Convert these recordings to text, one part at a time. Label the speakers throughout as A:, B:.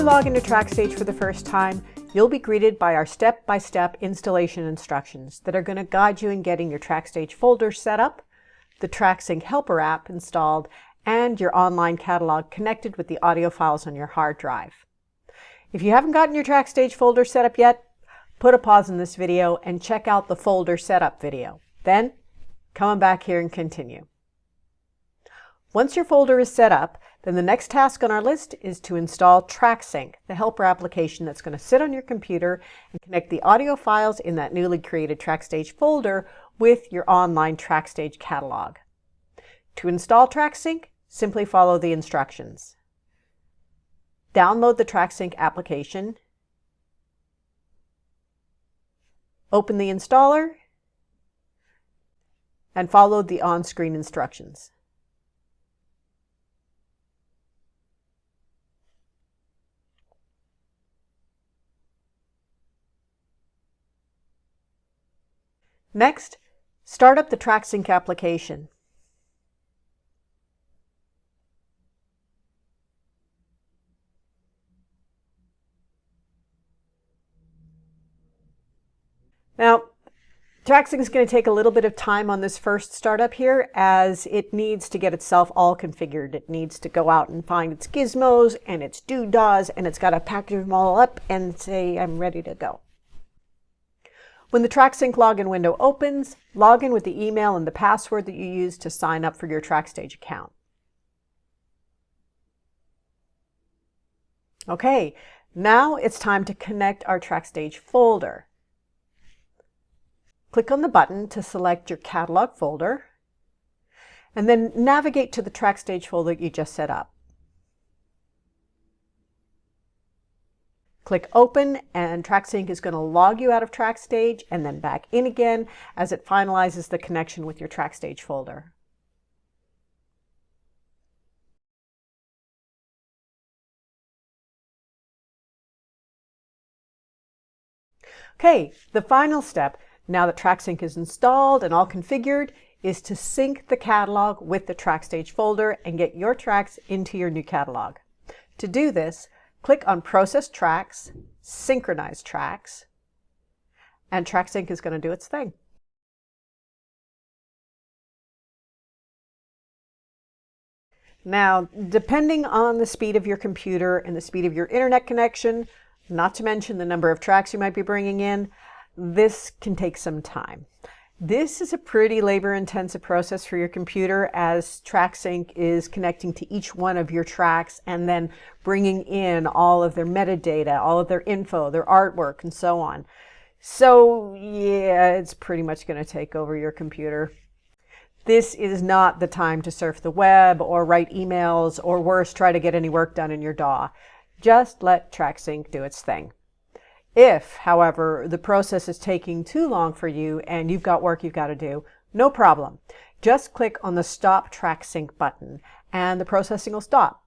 A: you log into TrackStage for the first time, you'll be greeted by our step-by-step installation instructions that are going to guide you in getting your TrackStage folder set up, the TrackSync helper app installed, and your online catalog connected with the audio files on your hard drive. If you haven't gotten your TrackStage folder set up yet, put a pause in this video and check out the folder setup video. Then, come on back here and continue. Once your folder is set up, then the next task on our list is to install TrackSync, the helper application that's going to sit on your computer and connect the audio files in that newly created TrackStage folder with your online TrackStage catalog. To install TrackSync, simply follow the instructions. Download the TrackSync application, open the installer, and follow the on-screen instructions. Next, start up the TrackSync application. Now, TrackSync is going to take a little bit of time on this first startup here, as it needs to get itself all configured. It needs to go out and find its gizmos and its doodads, and it's got to package them all up and say, I'm ready to go. When the TrackSync login window opens, log in with the email and the password that you used to sign up for your TrackStage account. Okay, now it's time to connect our TrackStage folder. Click on the button to select your catalog folder, and then navigate to the TrackStage folder you just set up. Click Open, and TrackSync is going to log you out of TrackStage and then back in again as it finalizes the connection with your TrackStage folder. Okay, the final step, now that TrackSync is installed and all configured, is to sync the catalog with the TrackStage folder and get your tracks into your new catalog. To do this, click on Process Tracks, Synchronize Tracks, and TrackSync is going to do its thing. Now, depending on the speed of your computer and the speed of your internet connection, not to mention the number of tracks you might be bringing in, this can take some time. This is a pretty labor-intensive process for your computer, as TrackSync is connecting to each one of your tracks and then bringing in all of their metadata, all of their info, their artwork, and so on. So yeah, it's pretty much going to take over your computer. This is not the time to surf the web or write emails, or worse, try to get any work done in your DAW. Just let TrackSync do its thing. If, however, the process is taking too long for you and you've got work you've got to do, no problem. Just click on the Stop TrackSync button and the processing will stop.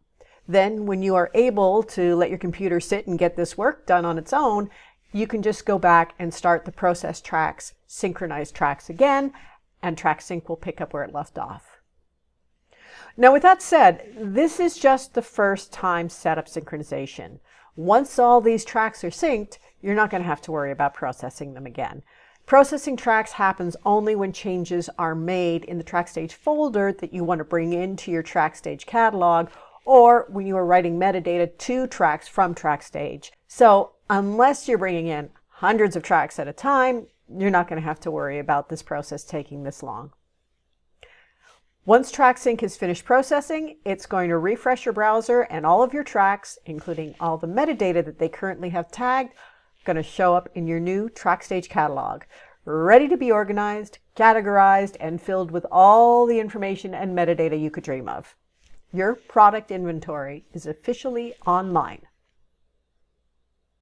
A: Then when you are able to let your computer sit and get this work done on its own, you can just go back and start the Process Tracks, Synchronize Tracks again, and TrackSync will pick up where it left off. Now, with that said, this is just the first time setup synchronization. Once all these tracks are synced, you're not going to have to worry about processing them again. Processing tracks happens only when changes are made in the TrackStage folder that you want to bring into your TrackStage catalog, or when you are writing metadata to tracks from TrackStage. So unless you're bringing in hundreds of tracks at a time, you're not going to have to worry about this process taking this long. Once TrackSync is finished processing, it's going to refresh your browser, and all of your tracks, including all the metadata that they currently have tagged, are going to show up in your new TrackStage catalog, ready to be organized, categorized, and filled with all the information and metadata you could dream of. Your product inventory is officially online.